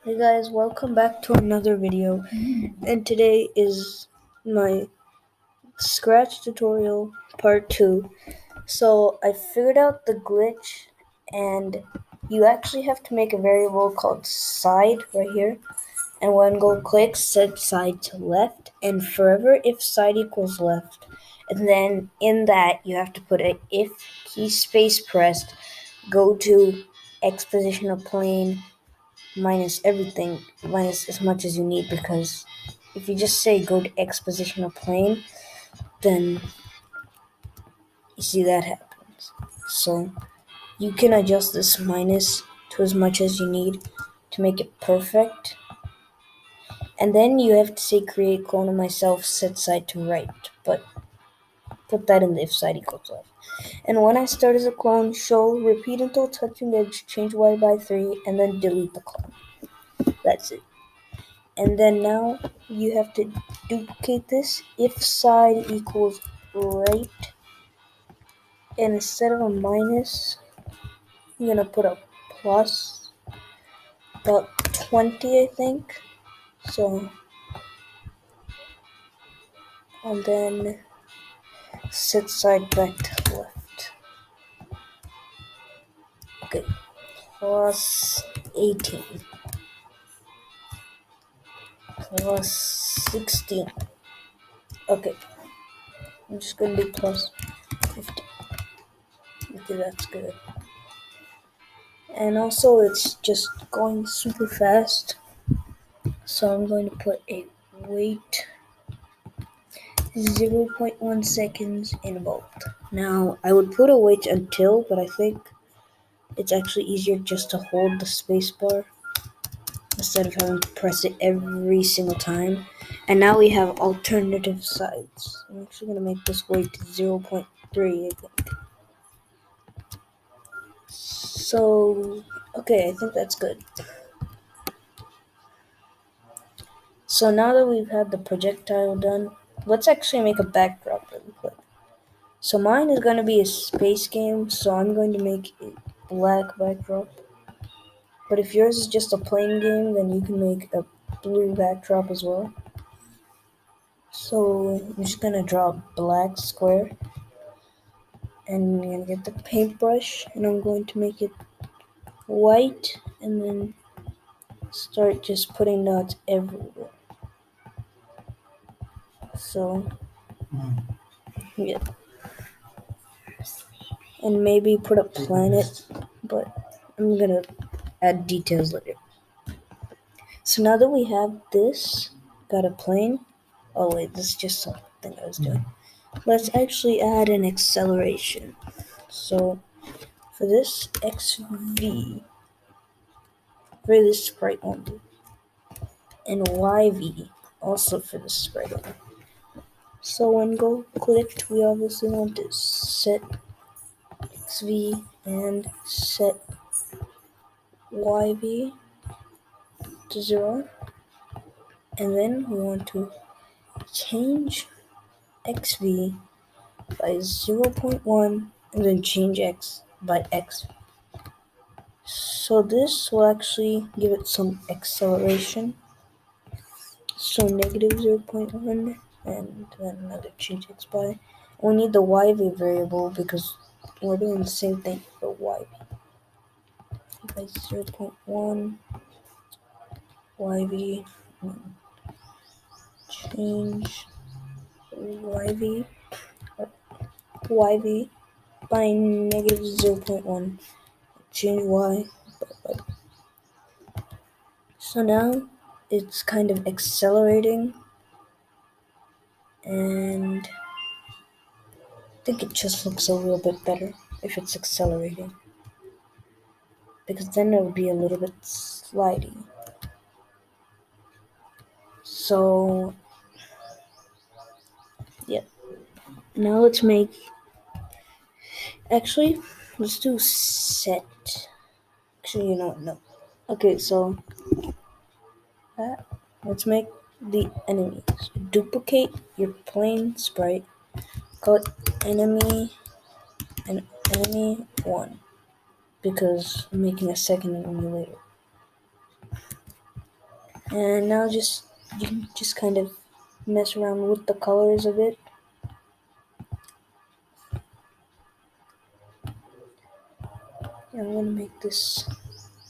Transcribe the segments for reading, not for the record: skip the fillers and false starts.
Hey guys, welcome back to another video, and today is my Scratch tutorial part 2. So I figured out the glitch, and you actually have to make a variable called side right here, and when go click set side to left and forever if side equals left, and then in that you have to put a if key space pressed, go to X position of plane minus everything, minus as much as you need, because if you just say go to X position of plane, then you see that happens. So you can adjust this minus to as much as you need to make it perfect. And then you have to say create clone of myself set side to right, but put that in the if side equals left. And when I start as a clone, show repeat until touching the edge, change y by 3, and then delete the clone. That's it. And then now you have to duplicate this if side equals right, and instead of a minus I'm gonna put a plus about 20, I think. So, and then set side back to left. Okay, plus 18 plus 16. Okay, I'm just gonna do plus 50. Okay, that's good. And also it's just going super fast, so I'm going to put a wait 0.1 seconds in bold. Now I would put a wait until, but I think it's actually easier just to hold the spacebar instead of having to press it every single time. And now we have alternative sides. I'm actually gonna make this wait 0.3, I think. So okay, I think that's good. So now that we've had the projectile done, let's actually make a backdrop really quick. So mine is going to be a space game, so I'm going to make a black backdrop. But if yours is just a plain game, then you can make a blue backdrop as well. So I'm just going to draw a black square, and I'm going to get the paintbrush, and I'm going to make it white, and then start just putting dots everywhere. So, yeah. And maybe put a planet, but I'm gonna add details later. So now that we have this, got a plane. Oh wait, this is just something I was doing. Let's actually add an acceleration. So for this XV, for this sprite only, and YV also for this sprite only. So when go clicked, we obviously want to set XV and set YV to 0, and then we want to change XV by 0.1 and then change X by X. So this will actually give it some acceleration. So negative 0.1 and then another change X by. We need the YV variable because we're doing the same thing for YV. By 0.1 YV, change YV YV by negative 0.1, change Y. So now it's kind of accelerating, and I think it just looks a little bit better if it's accelerating, because then it would be a little bit slidey. So yeah, now let's let's do set. Actually, you know what? No. Okay, so let's make the enemies. Duplicate your plane sprite. Call it enemy and enemy 1, because I'm making a second enemy later. And now you can just kind of mess around with the colors a bit. I'm gonna make this,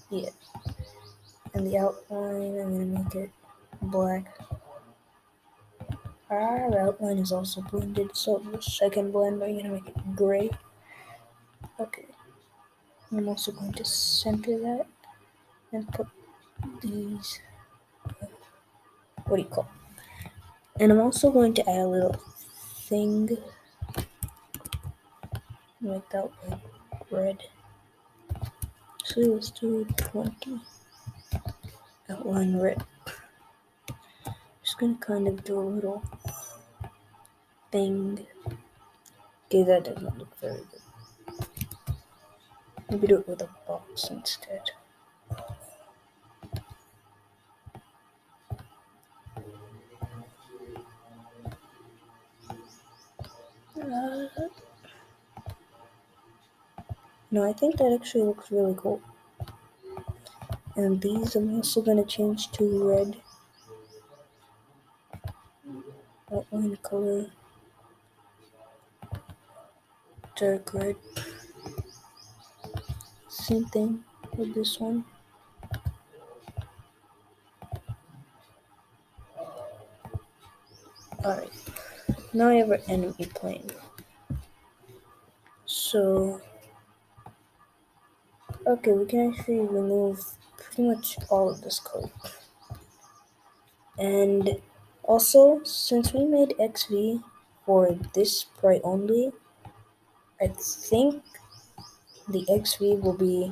yeah, and the outline, I'm gonna make it black. Our outline is also blended, so the second blend, I'm gonna make it gray. Okay. I'm also going to center that and put these, what do you call it? And I'm also going to add a little thing, make that like red. So let's do 20. Outline red. Just gonna kind of do a little thing. Okay, that does not look very good. Maybe do it with a box instead. No, I think that actually looks really cool. And these I'm also gonna change to red. Outline color. Dark red. Same thing with this one. Alright, now I have our enemy plane. So, okay, we can actually remove pretty much all of this code. And also, since we made XV for this sprite only, I think the XV will be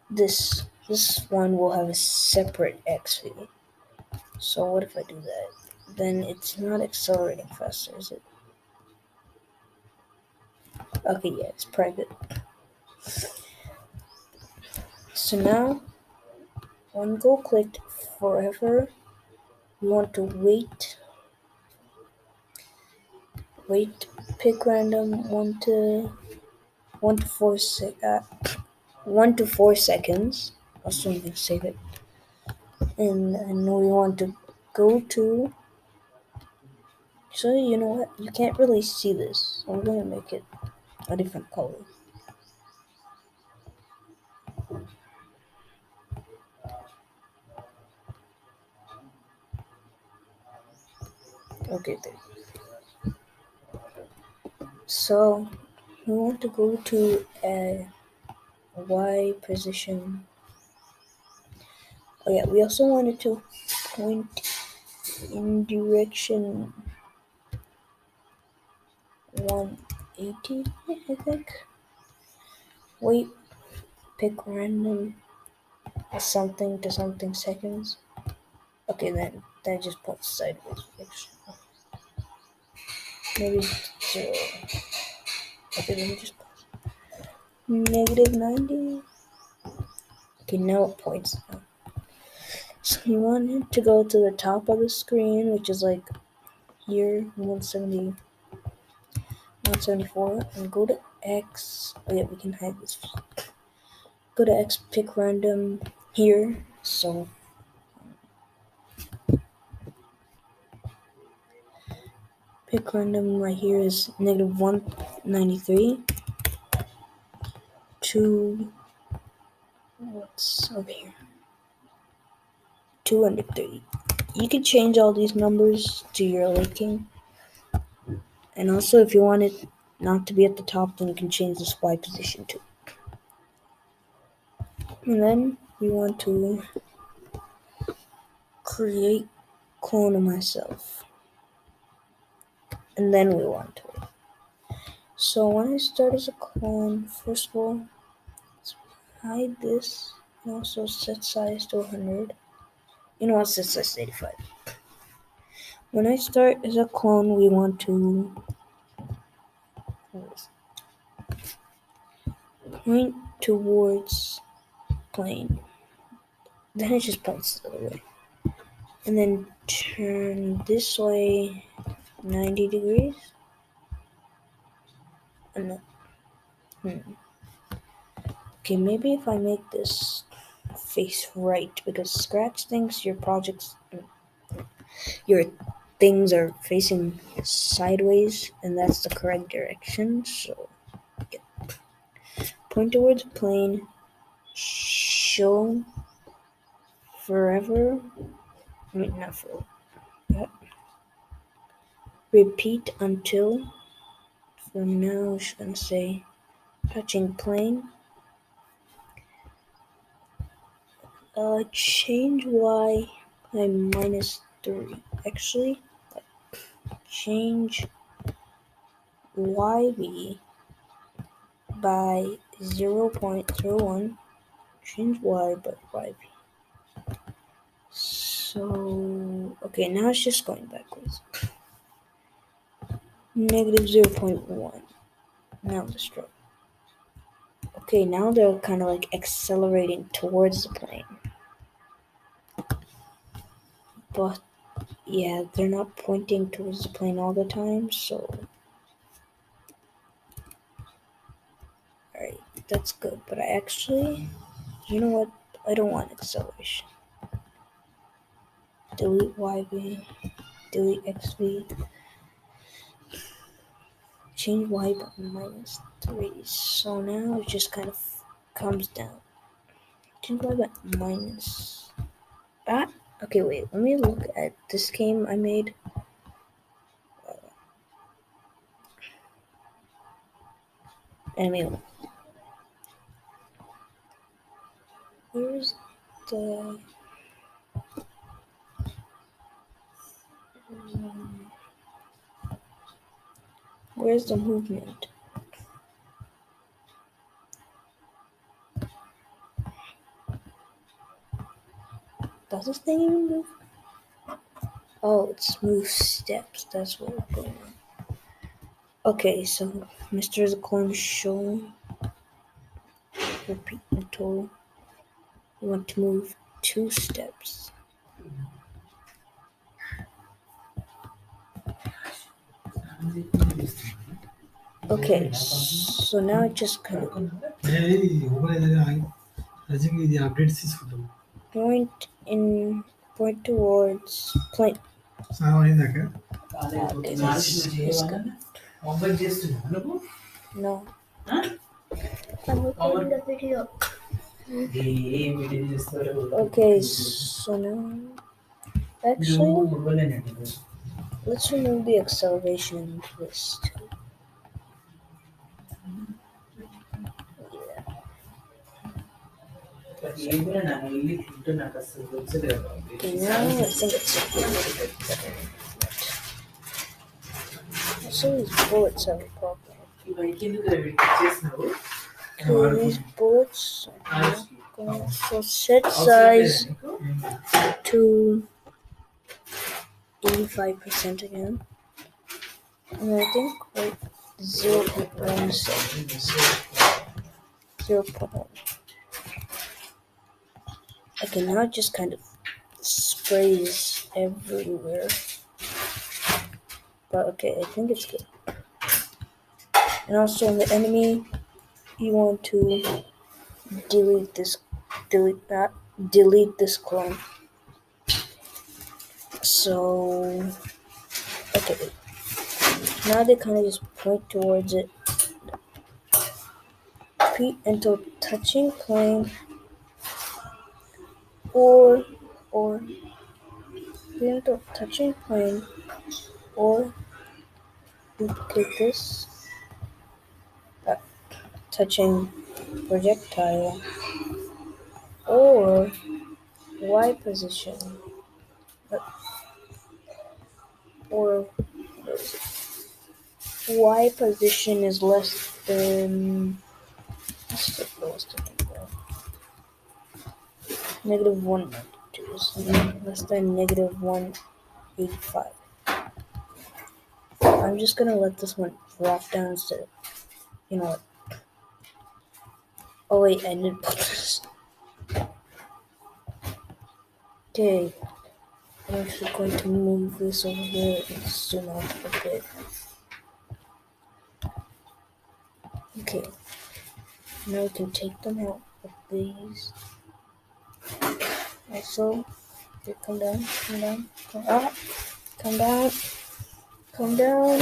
this. This one will have a separate XV. So what if I do that? Then it's not accelerating faster, is it? Okay, yeah, it's private. So now, when go clicked forever, we want to wait, pick random 1 to 4 seconds. Also, you can save it. And we want to go to. So you know what? You can't really see this. So I'm gonna make it a different color. Okay, there. So we want to go to a Y position. Oh yeah, we also wanted to point in direction 180, I think. Wait, pick random something to something seconds. Okay, then that just points sideways. Maybe 0. Okay, let me just pause. -90. Okay, now it points. So you want it to go to the top of the screen, which is like here, 170, 174, and go to X. Oh yeah, we can hide this. Go to X, pick random here. So pick random right here is -193 to what's over here? 230. You can change all these numbers to your liking. And also, if you want it not to be at the top, then you can change this Y position too. And then we want to create clone of myself. And then we want to wait. So when I start as a clone, first of all, let's hide this and also set size to 100. You know what, set size to 85. When I start as a clone, we want to point towards plane. Then it just points the other way. And then turn this way 90 degrees. And then, okay, maybe if I make this face right because Scratch thinks your things are facing sideways, and that's the correct direction. So point towards the plane, show forever. I mean, not forever. Repeat until. For now, I'm just gonna say touching plane. Change y by -3. Actually, change yb by 0.01. Change y by yb. So, okay, now it's just going backwards. -0.1. Now let's draw. Okay, now they're kind of like accelerating towards the plane. But, yeah, they're not pointing towards the plane all the time, so... Alright, that's good, but I actually... You know what? I don't want acceleration. Delete YB, delete XV, change Y by -3. So now it just kind of comes down. Change Y by minus. Okay, wait, let me look at this game I made. Anyway, where's the. Where's the movement? Does this thing even move? Oh, it's move steps. That's what we're going on. Okay, so Mr. Zaklon show. Repeat until you want to move 2 steps. Okay, so now it just kind of point towards plane. Okay, this good. No. I'm recording the video. Okay, so now actually let's remove the acceleration twist. Okay, now I think it's also these bullets have a problem. Okay, these bullets are not going. So set size to 85% again. And I think like 0.1 seconds. 0.1. Okay, now it just kind of sprays everywhere. But okay, I think it's good. And also on the enemy, you want to delete this clone. So okay. Now they kind of just point towards it. Repeat until touching plane or repeat until touching plane or duplicate this touching projectile or Y position or Y position is less than what's the lowest I can go? -192 is less than -185. I'm just gonna let this one drop down instead of, you know what? Oh wait, I didn't put this. Okay, I'm actually going to move this over here and zoom out a bit. Okay, now we can take them out of these. Also, okay, come down, come down, come up, come down, come down,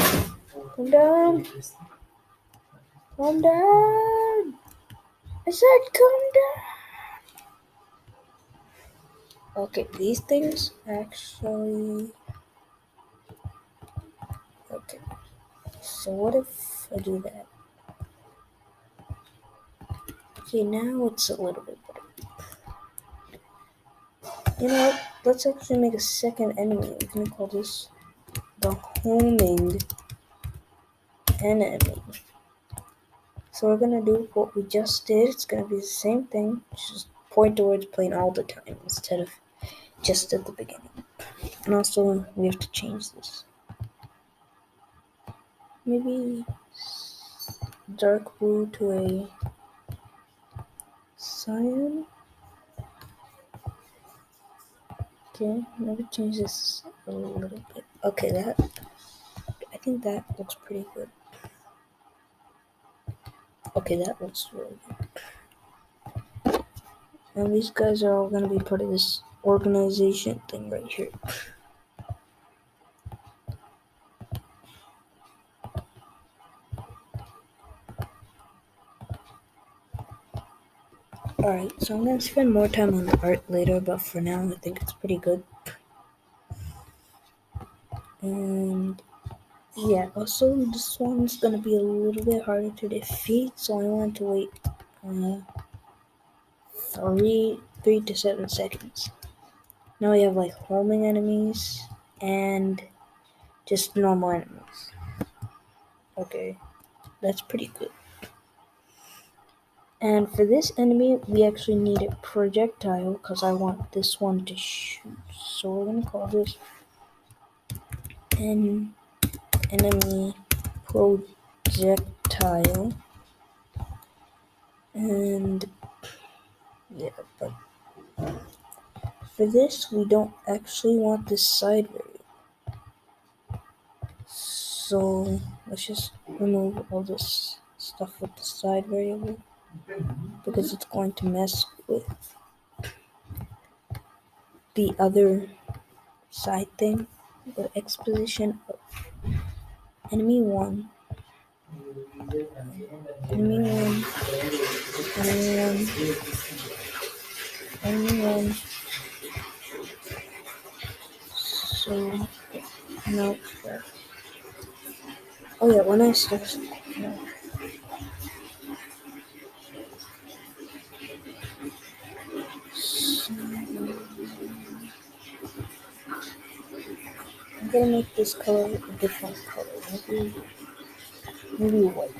come down, come down. I said come down. Okay, these things actually. Okay, so what if I do that? Okay, now it's a little bit better. You know what? Let's actually make a second enemy. We're gonna call this the homing enemy. So we're gonna do what we just did. It's gonna be the same thing, just point towards plane all the time instead of just at the beginning. And also, we have to change this. Maybe dark blue to a cyan. Okay, maybe change this a little bit. Okay, I think that looks pretty good. Okay, that looks really good. And these guys are all gonna be part of this organization thing right here. Alright, so I'm gonna spend more time on the art later, but for now I think it's pretty good. And yeah, also this one's gonna be a little bit harder to defeat, so I want to wait 3 to 7 seconds. Now we have like homing enemies and just normal enemies. Okay, that's pretty good. And for this enemy, we actually need a projectile because I want this one to shoot. So we're gonna call this an enemy projectile. And yeah, but for this, we don't actually want this side variable. So let's just remove all this stuff with the side variable because it's going to mess with the other side thing. The exposition of enemy 1, enemy 1, enemy 1, enemy 1. So no. Oh yeah, when I start. No. So, I'm gonna make this color a different color. Maybe white.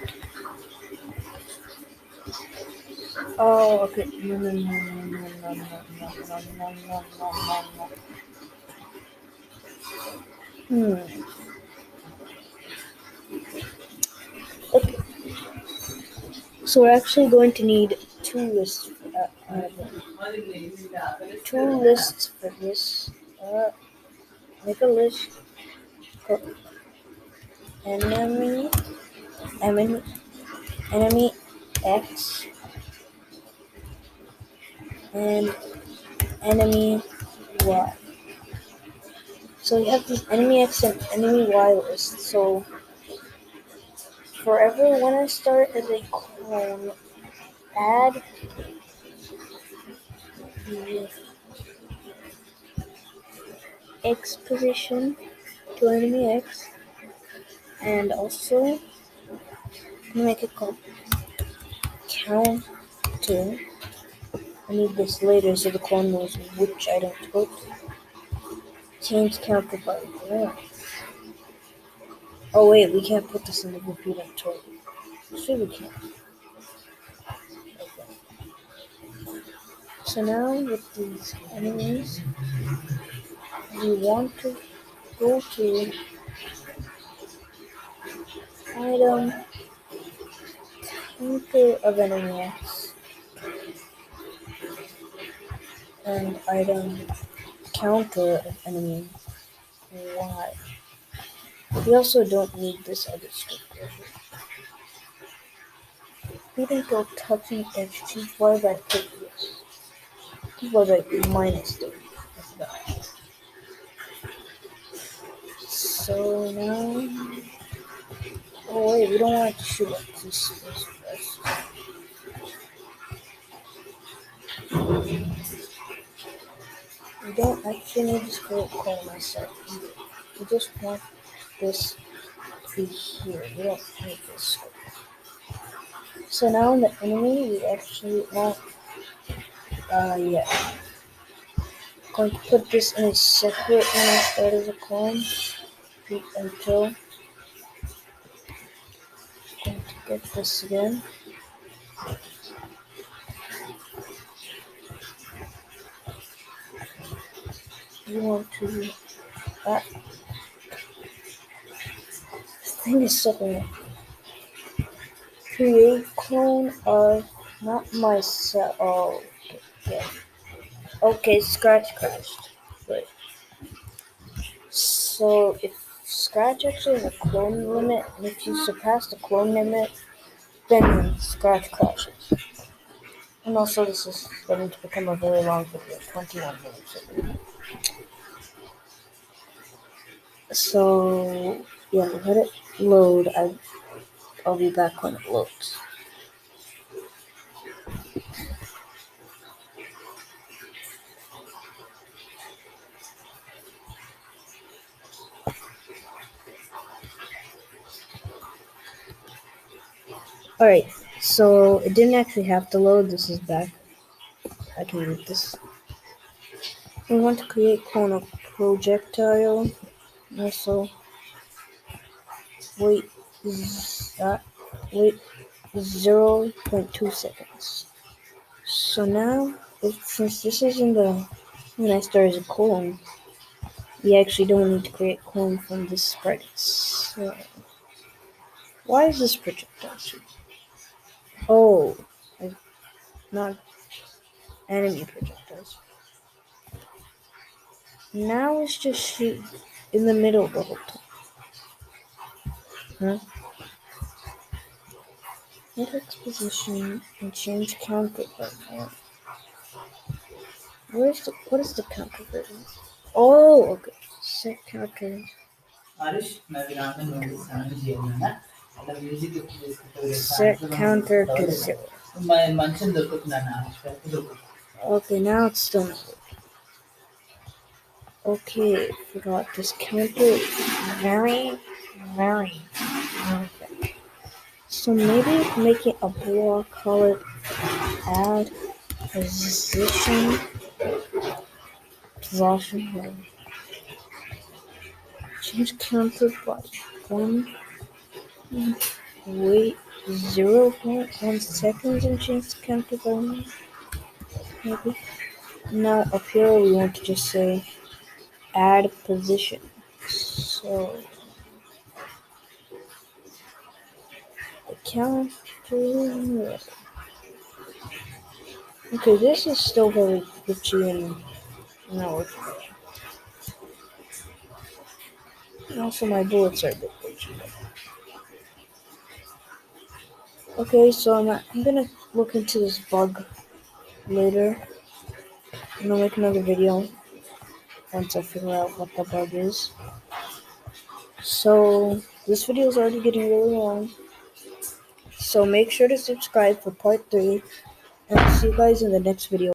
Oh, okay. No. Okay. So we're actually going to need 2 lists for that. 2 lists for this. Make a list for enemy X and enemy Y. So you have these enemy X and enemy Y lists. So forever when I start as a clone, add the X position to enemy X, and also make it called counter. I need this later so the clone knows which item to go to. Change counter by 1. Oh wait, we can't put this in the computer tool. Sure we can. Okay. So now with these enemies, we want to go to item counter of enemy X and item counter of enemy Y. We also don't need this other script right here. We didn't go touching edge. Why did I put this? was like -3. So now, oh wait, we don't want to shoot up this first. We don't actually need this for call myself either. We just want this to be here. We don't need this. So now in the enemy, we actually want, yeah. Going to put this in a separate one instead of a clone. Repeat until. Going to get this again. You want to. That thing is something. Create clone of not myself. Oh, okay. Okay, Scratch crashed. Right. So if Scratch actually has a clone limit, and if you surpass the clone limit, then Scratch crashes. And also, this is starting to become a very long video, 21 minutes. So yeah, let it load. I'll be back when it loads. Alright, so it didn't actually have to load. This is back. I can read this. We want to create clone of projectile. Also, wait 0.2 seconds. So now, since this is in the when I start as a clone, we actually don't need to create clone from this sprite. So, why is this projectile? Oh, not enemy projectiles. Now it's just shoot in the middle the whole time. Huh? Index position and change counter button. What is the counter button? Oh, okay. Set counter. Set counter to 0. Okay, now it's still not. Okay, forgot this counter is very, very perfect. So maybe make it a block, call it add position. Change counter by 1. Wait 0.1 seconds and change the counter by 1. Maybe. Now up here we want to just say add position. So the counter. Okay, this is still very glitchy and not working. Also, my bullets are a bit glitchy. Okay, so I'm gonna look into this bug later. I'm gonna make another video once I figure out what the bug is. So this video is already getting really long. So make sure to subscribe for part 3, and I'll see you guys in the next video.